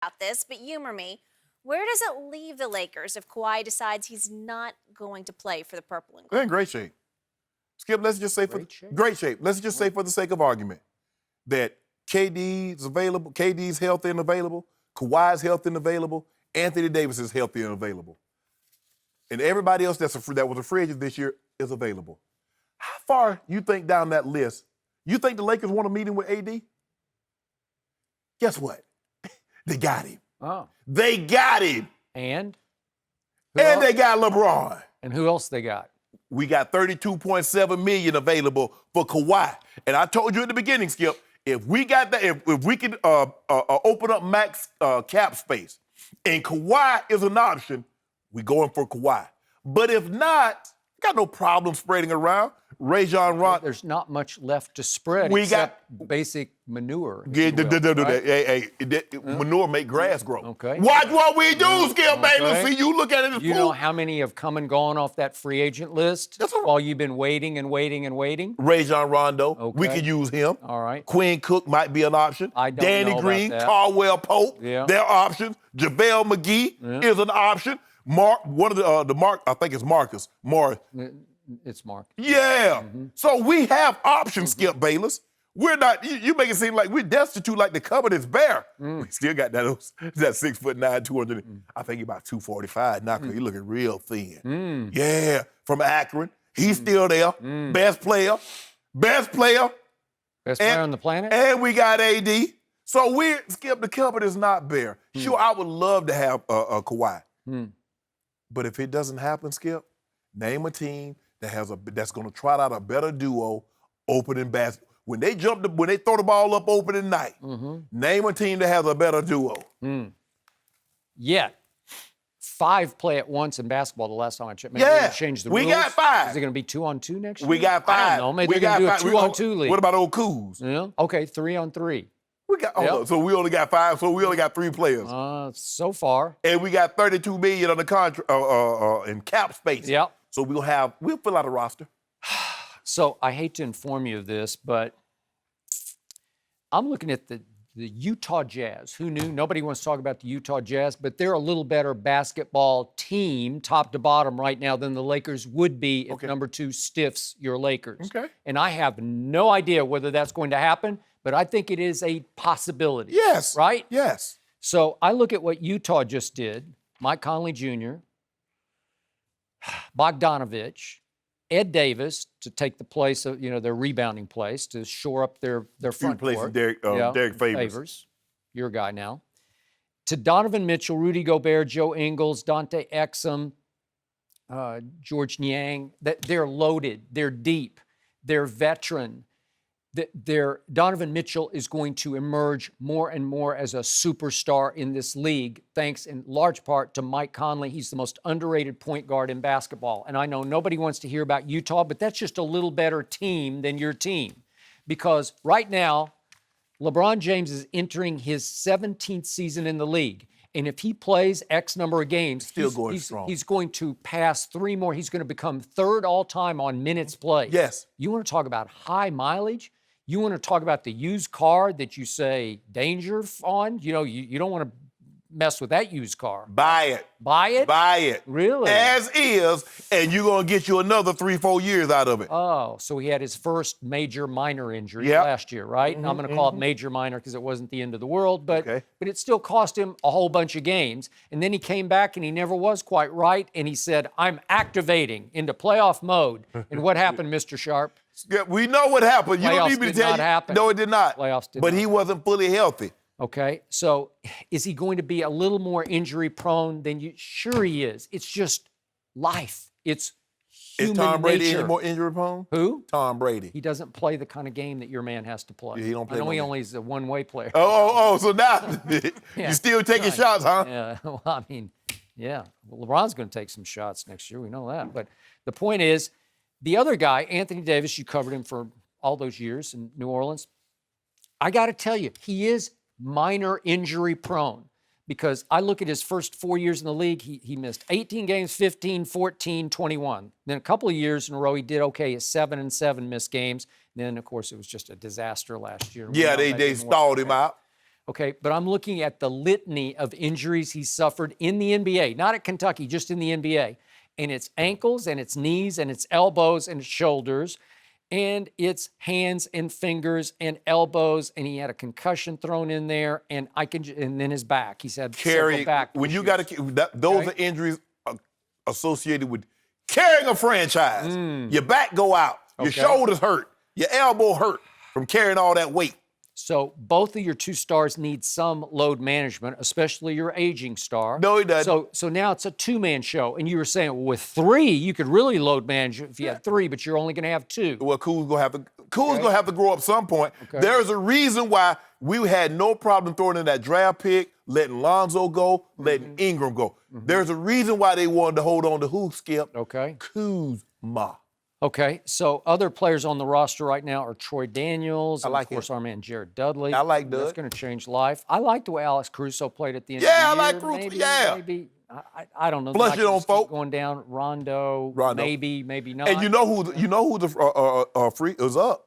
about this, but humor me. Where does it leave the Lakers if Kawhi decides he's not going to play for the purple and gold? They're in great shape. Skip, let's just say great shape. Let's just say for the sake of argument that KD's available, KD's healthy and available, Kawhi's healthy and available, Anthony Davis is healthy and available. And everybody else that was a free agent this year is available. How far you think down that list, you think the Lakers want a meeting with AD? Guess what? They got him. Oh. They got him. And they got LeBron. And who else they got? We got $32.7 million available for Kawhi. And I told you at the beginning, Skip, if we got that, if we can open up max cap space and Kawhi is an option, we going for Kawhi. But if not, got no problem spreading around. Rajon Rondo. There's not much left to spread except basic manure. Manure make grass grow. Okay. Watch what we do, Skip Bayless. See, you look at it as You know how many have come and gone off that free agent list while you've been waiting and waiting and waiting? Rajon Rondo. Okay. We could use him. All right. Quinn Cook might be an option. I don't Danny know Green, about that. Caldwell Pope, Yeah. they're options. JaVale McGee is an option. Mark, one of the Mark, I think it's Marcus Morris. It's Mark. Yeah. So we have options, Skip Bayless. We're not, you make it seem like we're destitute, like the cupboard is bare. We still got that 6'9", 200. I think he's about 245 now, because he's looking real thin. Yeah, from Akron. He's still there. Best player. Best player on the planet? And we got AD. So Skip, the cupboard is not bare. Sure, I would love to have a Kawhi. But if it doesn't happen, Skip, name a team that's going to trot out a better duo opening basket. When they throw the ball up opening night, name a team that has a better duo. Yet, 5 play at once in basketball the last time I checked. Maybe Yeah, they changed the rules. we got 5. Is it going to be 2-on-2 next year? We got 5. I don't know. Maybe they're going to do a 2-on-2 league. What about old Coos? Yeah. Okay, 3-on-3. We got so we only got 5. So we only got 3 players. So far. And we got $32 million on the contract in cap space. Yep. So we'll fill out a roster. So I hate to inform you of this, but I'm looking at the Utah Jazz. Who knew? Nobody wants to talk about the Utah Jazz, but they're a little better basketball team, top to bottom right now, than the Lakers would be if number 2 stiffs your Lakers. Okay. And I have no idea whether that's going to happen, but I think it is a possibility. Yes. Right? Yes. So I look at what Utah just did. Mike Conley Jr., Bogdanovich, Ed Davis to take the place of, their rebounding place to shore up their front court. Derek Favors. Your guy now. To Donovan Mitchell, Rudy Gobert, Joe Ingles, Dante Exum, George Niang. They're loaded. They're deep. They're veteran. Donovan Mitchell is going to emerge more and more as a superstar in this league, thanks in large part to Mike Conley. He's the most underrated point guard in basketball. And I know nobody wants to hear about Utah, but that's just a little better team than your team. Because right now, LeBron James is entering his 17th season in the league. And if he plays X number of games, he's going to pass 3 more. He's going to become 3rd all-time on minutes played. Yes. You want to talk about high mileage? You want to talk about the used car that you say danger on? You don't want to mess with that used car. Buy it. Buy it? Buy it. Really? As is, and you're going to get you another 3-4 years out of it. Oh, so he had his first major minor injury last year, right? And I'm going to call it major minor because it wasn't the end of the world, but it still cost him a whole bunch of games. And then he came back and he never was quite right, and he said, I'm activating into playoff mode. And what happened, Mr. Sharpe? Yeah, we know what happened. You don't need me to tell you. Happen. No, it did not. Playoffs did But not. he wasn't fully healthy. Okay, so is he going to be a little more injury prone than you? Sure he is. It's just life. It's human nature. Is Tom Brady any more injury prone? Who? Tom Brady. He doesn't play the kind of game that your man has to play. Yeah, he don't play. I know he only is a one-way player. So now you still taking shots, huh? Yeah, well, I mean, yeah. Well, LeBron's going to take some shots next year. We know that. But the point is, the other guy, Anthony Davis, you covered him for all those years in New Orleans. I got to tell you, he is minor injury prone because I look at his first 4 years in the league, he missed 18 games, 15, 14, 21. Then a couple of years in a row, he did okay, 7-7 missed games. Then, of course, it was just a disaster last year. Yeah, they stalled him out. Okay, but I'm looking at the litany of injuries he suffered in the NBA, not at Kentucky, just in the NBA. And it's ankles, and it's knees, and it's elbows, and it's shoulders, and it's hands and fingers and elbows, and he had a concussion thrown in there, and and then his back. He's had several back when you issues. got those are injuries associated with carrying a franchise. Your back go out, your shoulders hurt, your elbow hurt from carrying all that weight. So both of your two stars need some load management, especially your aging star. No, he doesn't. So now it's a two-man show, and you were saying, well, with three, you could really load manage if you had three, but you're only going to have two. Well, Kuz's gonna have to grow up some point. There's a reason why we had no problem throwing in that draft pick, letting Lonzo go, letting Ingram go. There's a reason why they wanted to hold on to who, Skip? Okay. Kuzma. Okay, so other players on the roster right now are Troy Daniels, and like of course him. our man Jared Dudley. I like Dud. That's going to change life. I like the way Alex Caruso played at the end Yeah, I of the year. like Caruso, Maybe, yeah. Maybe, I don't know. Flush Like it on just keep folk. going down. Rondo, maybe not. And you know who the freak is up?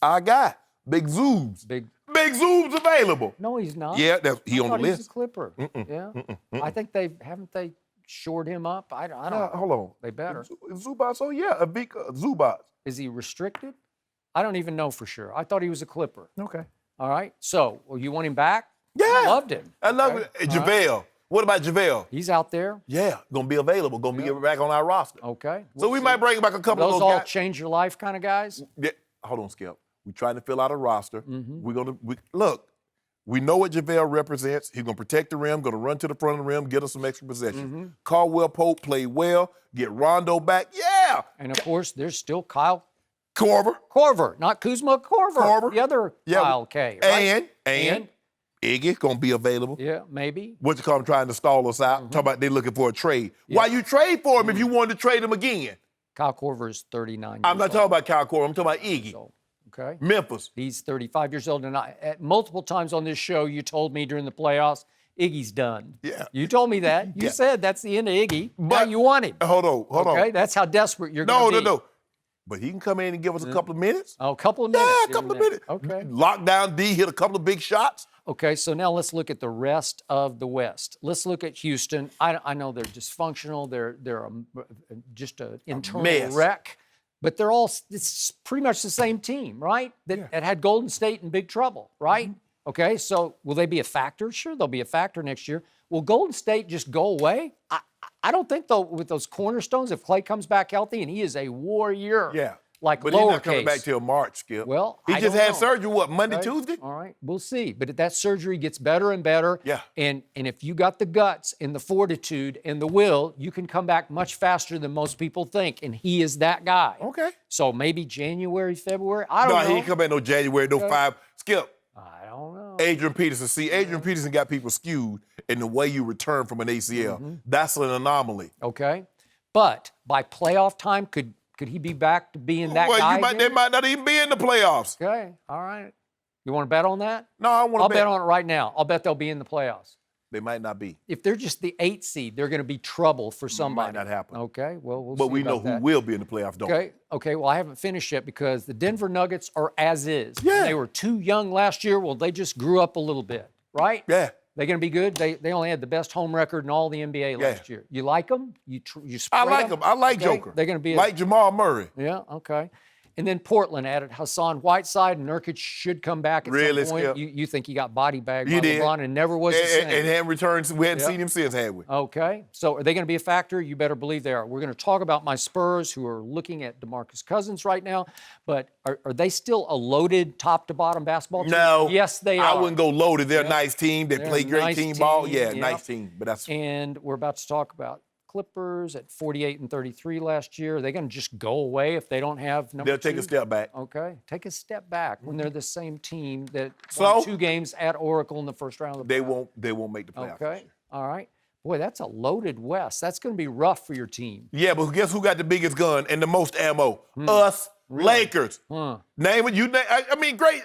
Our guy, Big Zoobs. Big Zoobs available. No, he's not. Yeah, he I on the thought he was list. a Clipper. Yeah, I think haven't they shored him up. I don't know. Hold on. They better. Zubats, oh yeah, a big Zubats. Is he restricted? I don't even know for sure. I thought he was a Clipper. Okay. All right. So, you want him back? Yeah. I loved him. I love it. All JaVale. right. What about JaVale? He's out there. Yeah, gonna be available. Gonna be back on our roster. Okay. So we might bring back a couple of Those those all guys. change your life kind of guys? Yeah. Hold on, Skip. We're trying to fill out a roster. Look. We know what JaVale represents. He's gonna protect the rim, gonna run to the front of the rim, get us some extra possession. Caldwell Pope played well. Get Rondo back. Yeah. And of course, there's still Kyle Korver. not Kuzma, Korver. The other Kyle K. Right? And Iggy's gonna be available. Yeah, maybe. What you call him trying to stall us out? Talking about they looking for a trade. Why you trade for him if you wanted to trade him again? Kyle Korver is 39 I'm years not old. talking about Kyle Korver. I'm talking about Iggy. So, okay. Memphis. He's 35 years old, and at multiple times on this show, you told me during the playoffs, Iggy's done. Yeah. You told me that. You said that's the end of Iggy. Now you want him. Hold on. Okay, that's how desperate you're going to be. No. But he can come in and give us a couple of minutes. Oh, a couple of minutes. Yeah, a couple of minutes. Okay. Lockdown D hit a couple of big shots. Okay, so now let's look at the rest of the West. Let's look at Houston. I know they're dysfunctional. They're just an internal mess. wreck. But it's pretty much the same team, right? That had Golden State in big trouble, right? Okay, so will they be a factor? Sure, they'll be a factor next year. Will Golden State just go away? I don't think, though, with those cornerstones, if Klay comes back healthy, and he is a warrior. Yeah. Like But lowercase. he's not coming back till March, Skip. Well, he I just don't had know. surgery, Monday, Okay. Tuesday? All right, we'll see. But that surgery gets better and better. Yeah. And if you got the guts and the fortitude and the will, you can come back much faster than most people think. And he is that guy. Okay. So maybe January, February. I don't know. He ain't come back no January, no 5. Skip. I don't know. Adrian Peterson. See, Adrian Peterson got people skewed in the way you return from an ACL. That's an anomaly. Okay. But by playoff time, could he be back to being that guy? They might not even be in the playoffs. Okay. All right. You want to bet on that? No, I want I'll to bet on it right now. I'll bet they'll be in the playoffs. They might not be. If they're just the 8th seed, they're going to be trouble for somebody. Might not happen. Okay, well, we'll But see we about know who that. will be in the playoffs, don't we? Okay, well, I haven't finished yet because the Denver Nuggets are as is. Yeah. They were too young last year. Well, they just grew up a little bit, right? Yeah. They're going to be good. They only had the best home record in all the NBA last year. You like them? You I spread like them. I like Okay, Joker. They're going to be like Jamal Murray. Yeah, okay. And then Portland added Hassan Whiteside, and Nurkic should come back at Really, some point. Skip? You think he got body bagged He by did. LeBron and never was the same. And hadn't returned. We hadn't Yeah. seen him since, had we? Okay, so are they going to be a factor? You better believe they are. We're going to talk about my Spurs, who are looking at DeMarcus Cousins right now, but are they still a loaded top-to-bottom basketball team? No. Yes, they are. I wouldn't go loaded. They're a nice team. They They're play a great nice team ball. team, Yeah, yeah. nice team. But that's And we're about to talk about Clippers at 48 and 33 last year. Are they going to just go away if they don't have number they'll take two? a step back. Okay, take a step back when they're the same team that So? won 2 games at Oracle in the first round of the They playoffs. won't make the playoffs. this Okay, year. all right. Boy, that's a loaded West. That's going to be rough for your team. Yeah, but guess who got the biggest gun and the most ammo? Us, Lakers. Name it. I mean, great.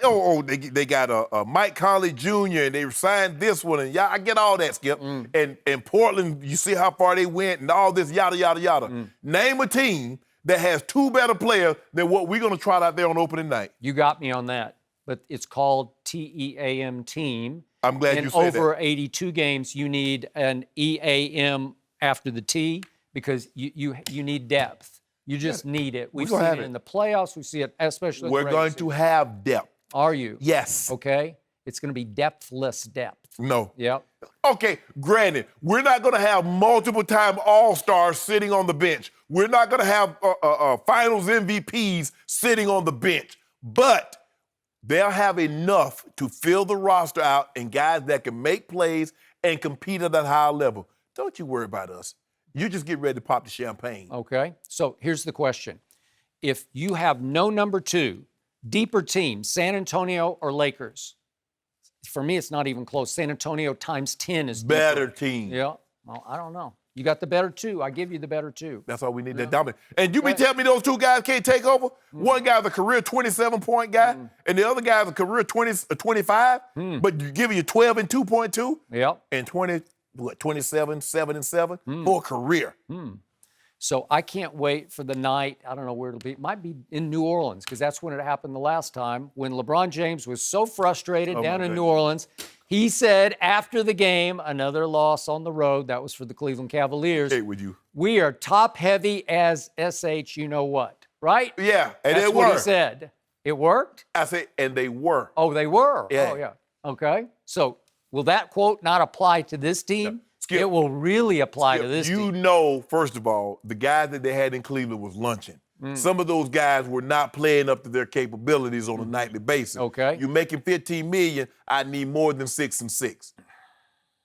They got Mike Conley Jr. and they signed this one, and I get all that, Skip. And Portland, you see how far they went, and all this yada yada yada. Name a team that has 2 better players than what we're gonna try out there on opening night. You got me on that, but it's called TEAM team. I'm glad in you said over that. 82 games, you need an EAM after the T because you need depth. You just need it. We've gonna seen have it it. in the playoffs. We see it especially in We're the going regular to season. have depth. Are you? Yes. Okay. It's going to be depthless depth. No. Yep. Okay, granted, we're not going to have multiple-time All-Stars sitting on the bench. We're not going to have Finals MVPs sitting on the bench. But they'll have enough to fill the roster out and guys that can make plays and compete at that high level. Don't you worry about us. You just get ready to pop the champagne. Okay. So here's the question. If you have no number 2, deeper team, San Antonio or Lakers? For me, it's not even close. San Antonio times 10 is deeper. Better team. Yeah. Well, I don't know. You got the better 2. I give you the better 2. That's all we need, that dominant. And you be telling me those two guys can't take over? One guy's a career 27-point guy, and the other guy's a career 25, but you're giving you 12 and 2.2 Yep. and 27, 7 and 7 for a career. So I can't wait for the night. I don't know where it'll be. It might be in New Orleans because that's when it happened the last time when LeBron James was so frustrated down in New Orleans. He said after the game, another loss on the road. That was for the Cleveland Cavaliers. Hey, with you. We are top heavy as SH, you know what, right? Yeah, and That's they what were. he said. It worked? I said, and they were. Oh, they were? Yeah. Oh, yeah. Okay. So will that quote not apply to this team? Skip. It will really apply to this You team. know, first of all, the guys that they had in Cleveland was lunching. Some of those guys were not playing up to their capabilities on a nightly basis. Okay. You're making $15 million. I need more than 6 and 6.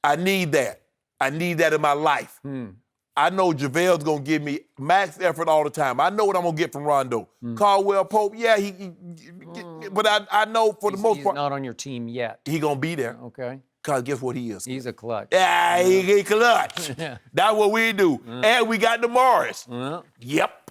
I need that. I need that in my life. I know JaVale's gonna give me max effort all the time. I know what I'm gonna get from Rondo. Caldwell Pope, yeah, but I know for the most He's part not on your team yet. he gonna be there. Okay. Cause guess what he is? He's a clutch. Yeah, he clutch. Yeah. That's what we do. And we got the Morris. Yep.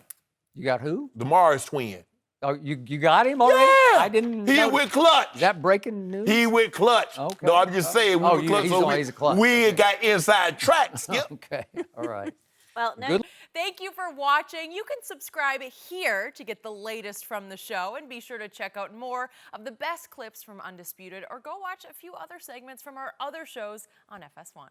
You got who? The Morris twin. Oh, you got him already? Yeah. I didn't He know. went clutch. Is that breaking news? He went clutch. Okay. No, I'm just saying we Oh, were clutch. he's a clutch. We Okay. got inside tracks. Skip. Okay. All right. Well, Good. Thank you for watching. You can subscribe here to get the latest from the show, and be sure to check out more of the best clips from Undisputed, or go watch a few other segments from our other shows on FS1.